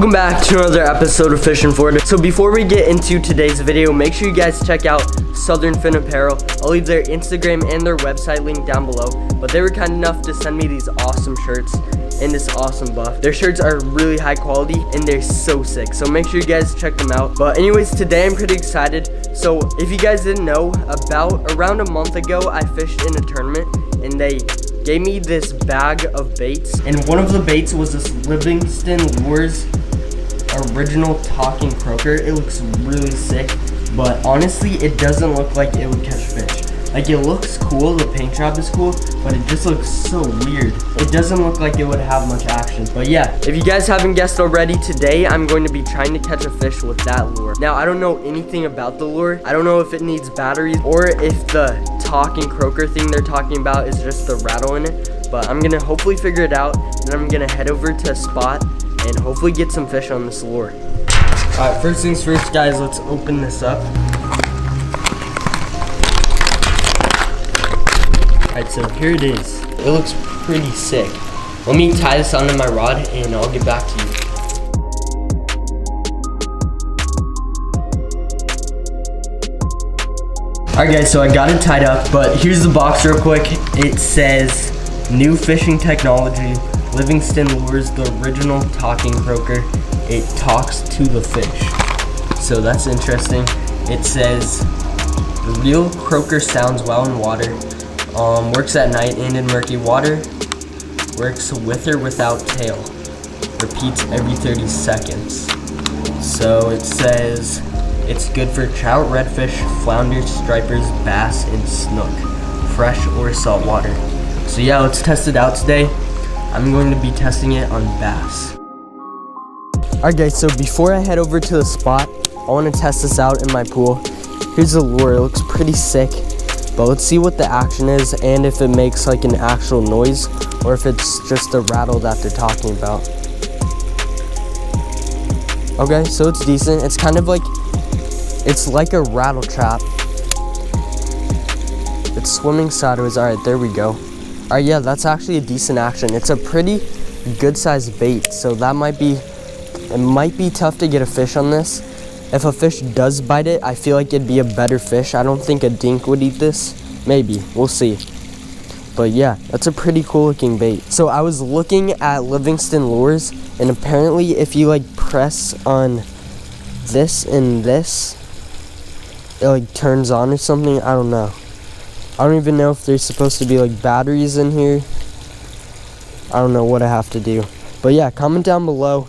Welcome back to another episode of Fishing Florida. So before we get into today's video, make sure you guys check out Southern Fin Apparel. I'll leave their Instagram and their website link down below. But they were kind enough to send me these awesome shirts and this awesome buff. Their shirts are really high quality and they're so sick. So make sure you guys check them out. But anyways, today I'm pretty excited. So if you guys didn't know, around a month ago, I fished in a tournament and they gave me this bag of baits, and one of the baits was this Livingston Lures original talking croaker. It looks really sick, but honestly it doesn't look like it would catch fish. Like, it looks cool, the paint job is cool, but it just looks so weird. It doesn't look like it would have much action. But yeah, if you guys haven't guessed already, today I'm going to be trying to catch a fish with that lure. Now, I don't know anything about the lure. I don't know if it needs batteries or if the talking croaker thing they're talking about is just the rattle in it. But I'm gonna hopefully figure it out, and I'm gonna head over to a spot and hopefully get some fish on this lure. All right, first things first, guys, let's open this up. Alright, so here it is. It looks pretty sick. Let me tie this onto my rod and I'll get back to you. Alright guys, so I got it tied up, but here's the box real quick. It says, new fishing technology, Livingston Lures, the original talking croaker. It talks to the fish. So that's interesting. It says, the real croaker sounds well in water. Works at night and in murky water. Works with or without tail. Repeats every 30 seconds. So it says it's good for trout, redfish, flounder, stripers, bass, and snook. Fresh or salt water. So yeah, let's test it out today. I'm going to be testing it on bass. Alright guys, so before I head over to the spot, I want to test this out in my pool. Here's the lure. It looks pretty sick. But let's see what the action is and if it makes like an actual noise or if it's just a rattle that they're talking about. Okay, so it's decent. It's kind of like, it's like a rattle trap. It's swimming sideways. All right, there we go. All right, yeah, that's actually a decent action. It's a pretty good sized bait, so that might be, it might be tough to get a fish on this. If a fish does bite it, I feel like it'd be a better fish. I don't think a dink would eat this. Maybe, we'll see. But yeah, that's a pretty cool looking bait. So I was looking at Livingston Lures, and apparently if you like press on this and this, it like turns on or something. I don't know. I don't even know if there's supposed to be like batteries in here. I don't know what I have to do. But yeah, comment down below.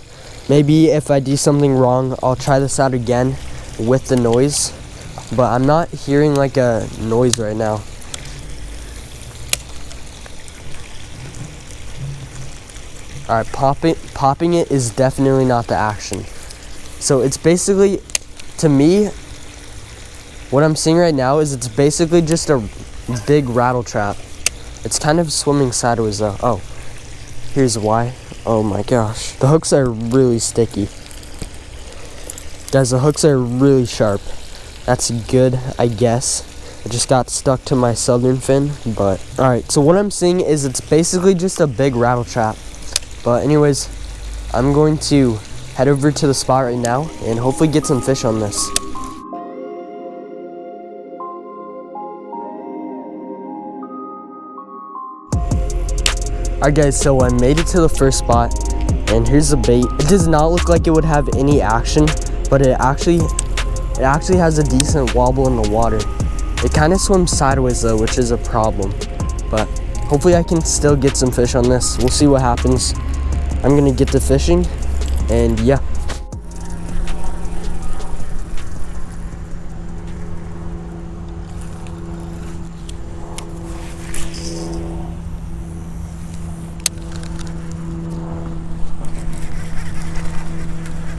Maybe if I do something wrong, I'll try this out again with the noise. But I'm not hearing like a noise right now. Alright, popping it is definitely not the action. So it's basically, to me, what I'm seeing right now is it's basically just a big rattle trap. It's kind of swimming sideways though. Oh, here's why. Oh my gosh. The hooks are really sticky. Guys, the hooks are really sharp. That's good, I guess. I just got stuck to my southern fin, but alright, so what I'm seeing is it's basically just a big rattle trap. But anyways, I'm going to head over to the spot right now and hopefully get some fish on this. Alright guys, so I made it to the first spot and here's the bait. It does not look like it would have any action, but it actually has a decent wobble in the water. It kind of swims sideways though, which is a problem, but hopefully I can still get some fish on this. We'll see what happens. I'm gonna get to fishing and yeah.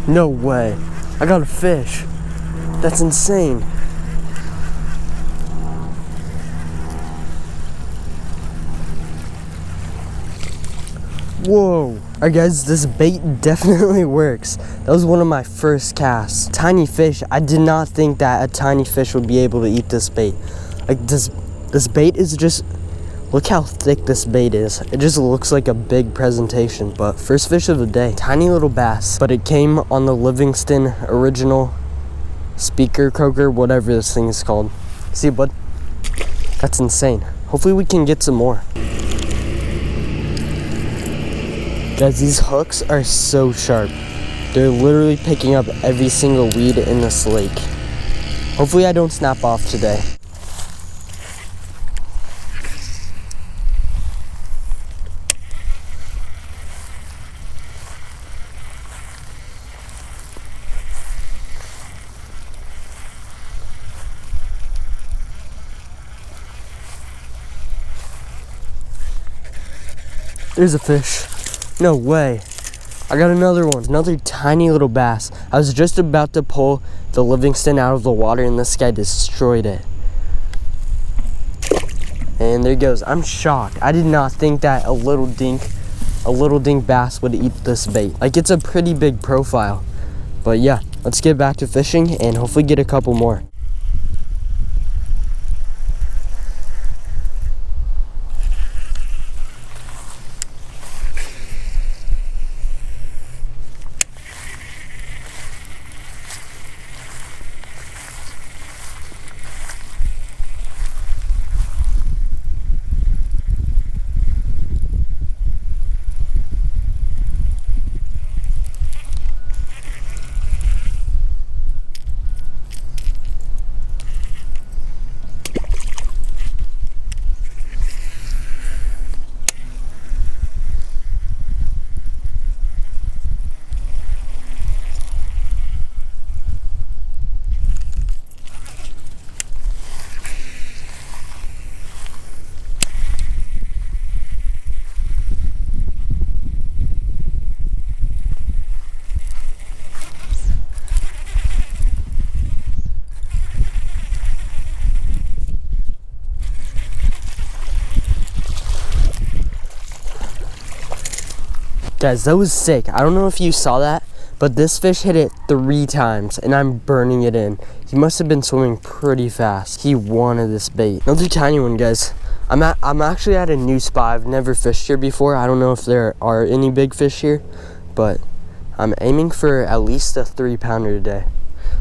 No way. I got a fish. That's insane. Whoa. Alright guys, this bait definitely works. That was one of my first casts. Tiny fish. I did not think that a tiny fish would be able to eat this bait. Like this bait is just Look how thick this bait is. It just looks like a big presentation. But first fish of the day, tiny little bass. But it came on the Livingston original speaker croaker, whatever this thing is called. See, bud? That's insane. Hopefully we can get some more. Guys, these hooks are so sharp. They're literally picking up every single weed in this lake. Hopefully I don't snap off today. There's a fish. No way. I got another one. Another tiny little bass. I was just about to pull the Livingston out of the water and this guy destroyed it. And there he goes. I'm shocked. I did not think that a little dink bass would eat this bait. Like, it's a pretty big profile. But yeah, let's get back to fishing and hopefully get a couple more. Guys, that was sick. I don't know if you saw that, but this fish hit it 3 times and I'm burning it in. He must have been swimming pretty fast. He wanted this bait. Another tiny one, guys. I'm actually at a new spot. I've never fished here before. I don't know if there are any big fish here, but I'm aiming for at least a 3-pounder today.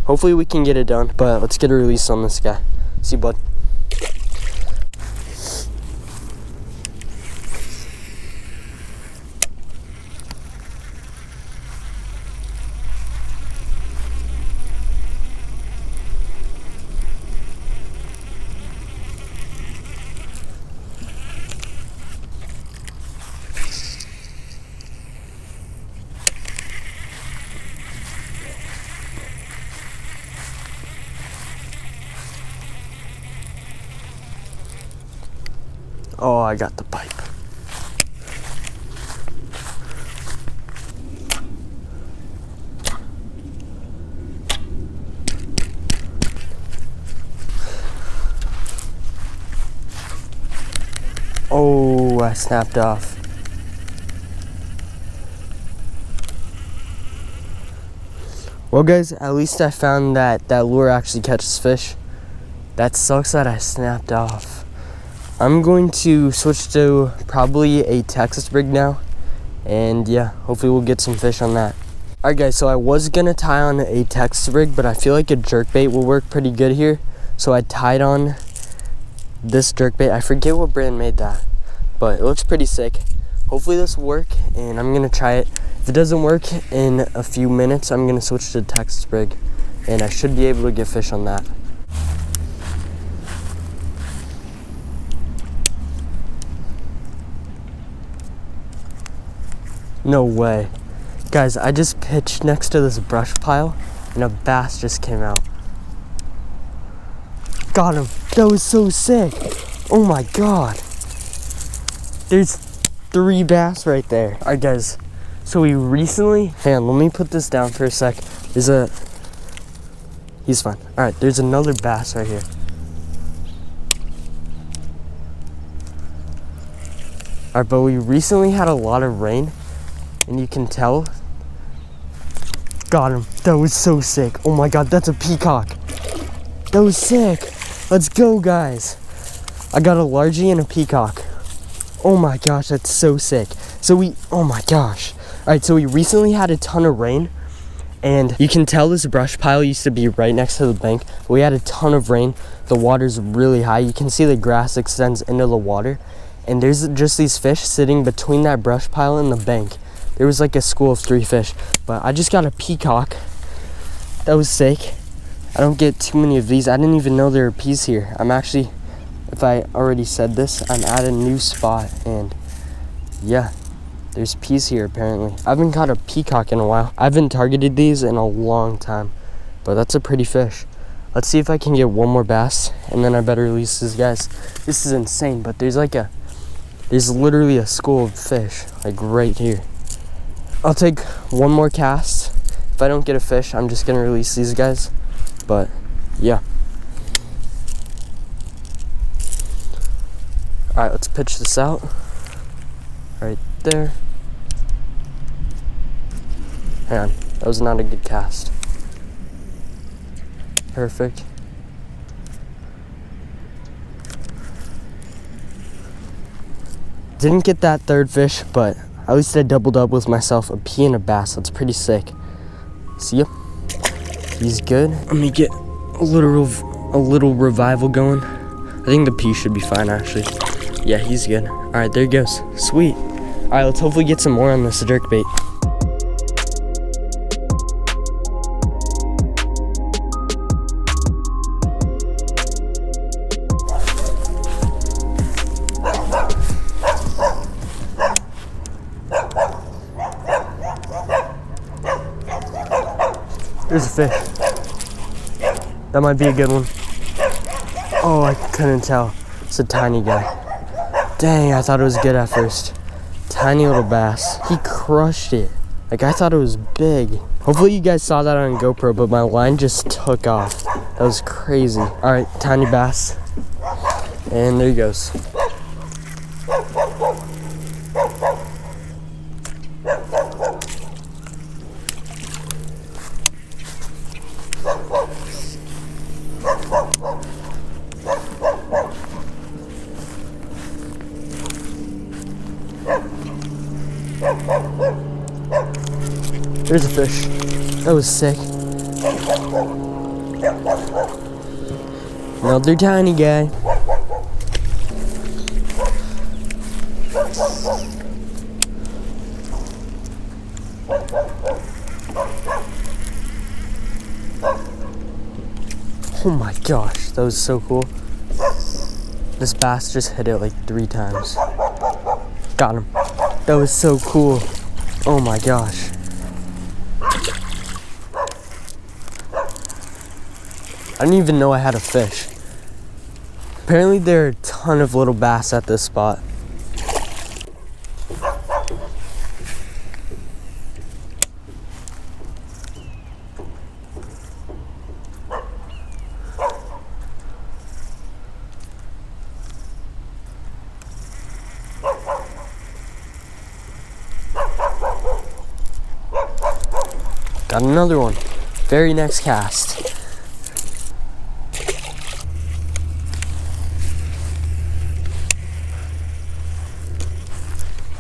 Hopefully we can get it done, but let's get a release on this guy. See, bud? Oh, I got the pipe. Oh, I snapped off. Well, guys, at least I found that lure actually catches fish. That sucks that I snapped off. I'm going to switch to probably a Texas rig now, and yeah, hopefully we'll get some fish on that. Alright guys, so I was gonna tie on a Texas rig, but I feel like a jerkbait will work pretty good here, so I tied on this jerkbait. I forget what brand made that, but it looks pretty sick. Hopefully this will work, and I'm gonna try it. If it doesn't work in a few minutes, I'm gonna switch to Texas rig, and I should be able to get fish on that. No way. Guys, I just pitched next to this brush pile and a bass just came out. Got him. That was so sick. Oh my god. There's 3 bass right there. Alright guys, so we recently, hang on, let me put this down for a sec. He's fine. Alright, there's another bass right here. Alright, but we recently had a lot of rain. And you can tell. Got him. That was so sick. Oh my god, that's a peacock. That was sick. Let's go, guys. I got a largie and a peacock. Oh my gosh, that's so sick. Oh my gosh. All right, so we recently had a ton of rain, and you can tell this brush pile used to be right next to the bank. We had a ton of rain. The water's really high. You can see the grass extends into the water, and there's just these fish sitting between that brush pile and the bank. There was like a school of 3 fish, but I just got a peacock. That was sick. I don't get too many of these. I didn't even know there were peas here. I'm actually, if I already said this, I'm at a new spot, and yeah, there's peas here apparently. I haven't caught a peacock in a while. I haven't targeted these in a long time, but that's a pretty fish. Let's see if I can get one more bass, and then I better release these guys. This is insane, but there's literally a school of fish, like right here. I'll take one more cast. If I don't get a fish, I'm just gonna release these guys, but yeah. All right, let's pitch this out. Right there. Hang on, that was not a good cast. Perfect. Didn't get that third fish, but at least I doubled up with myself a pea and a bass. That's pretty sick. See ya. He's good. Let me get a little revival going. I think the pea should be fine actually. Yeah, he's good. All right, there he goes. Sweet. All right, let's hopefully get some more on this jerkbait. There's a fish. That might be a good one. Oh, I couldn't tell. It's a tiny guy. Dang, I thought it was good at first. Tiny little bass. He crushed it. Like, I thought it was big. Hopefully you guys saw that on GoPro, but my line just took off. That was crazy. All right, tiny bass. And there he goes. There's a fish. That was sick. Another tiny guy. Oh my gosh, that was so cool. This bass just hit it like 3 times. Got him. That was so cool. Oh my gosh. I didn't even know I had a fish. Apparently there are a ton of little bass at this spot. Got another one. Very next cast.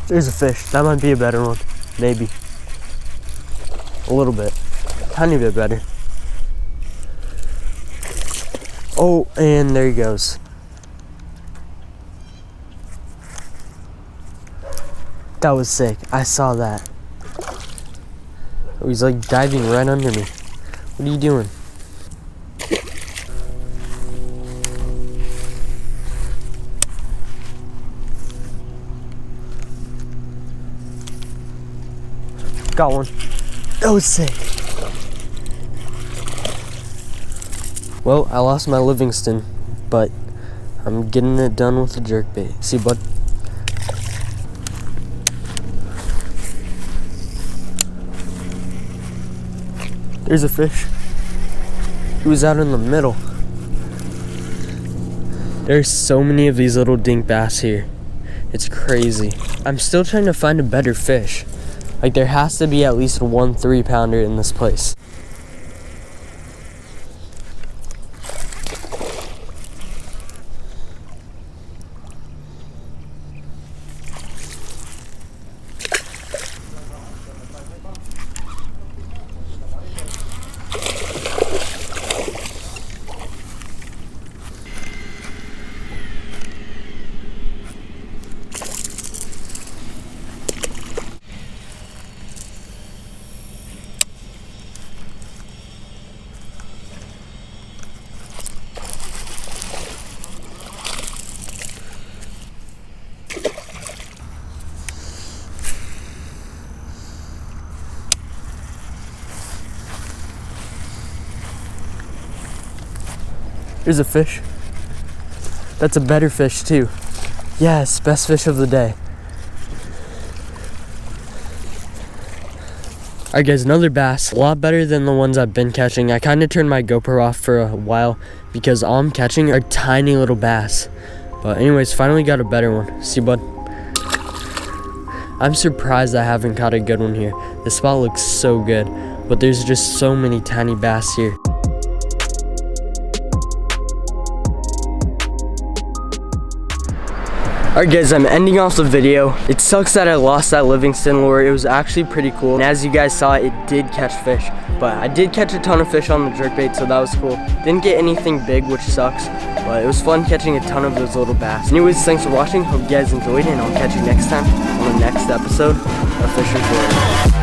There's a fish. That might be a better one. Maybe. A little bit. Tiny bit better. Oh, and there he goes. That was sick. I saw that. Oh, he's like diving right under me. What are you doing? Got one. That was sick. Well, I lost my Livingston, but I'm getting it done with the jerkbait. See, bud? There's a fish. He was out in the middle. There's so many of these little dink bass here. It's crazy. I'm still trying to find a better fish. Like, there has to be at least one 3-pounder in this place. Here's a fish. That's a better fish too. Yes, best fish of the day. Alright guys, another bass. A lot better than the ones I've been catching. I kind of turned my GoPro off for a while because all I'm catching are tiny little bass. But anyways, finally got a better one. See, bud? I'm surprised I haven't caught a good one here. This spot looks so good, but there's just so many tiny bass here. Alright guys, I'm ending off the video. It sucks that I lost that Livingston lure. It was actually pretty cool. And as you guys saw, it did catch fish. But I did catch a ton of fish on the jerkbait, so that was cool. Didn't get anything big, which sucks. But it was fun catching a ton of those little bass. Anyways, thanks for watching. Hope you guys enjoyed it, and I'll catch you next time on the next episode of Fishing Florida.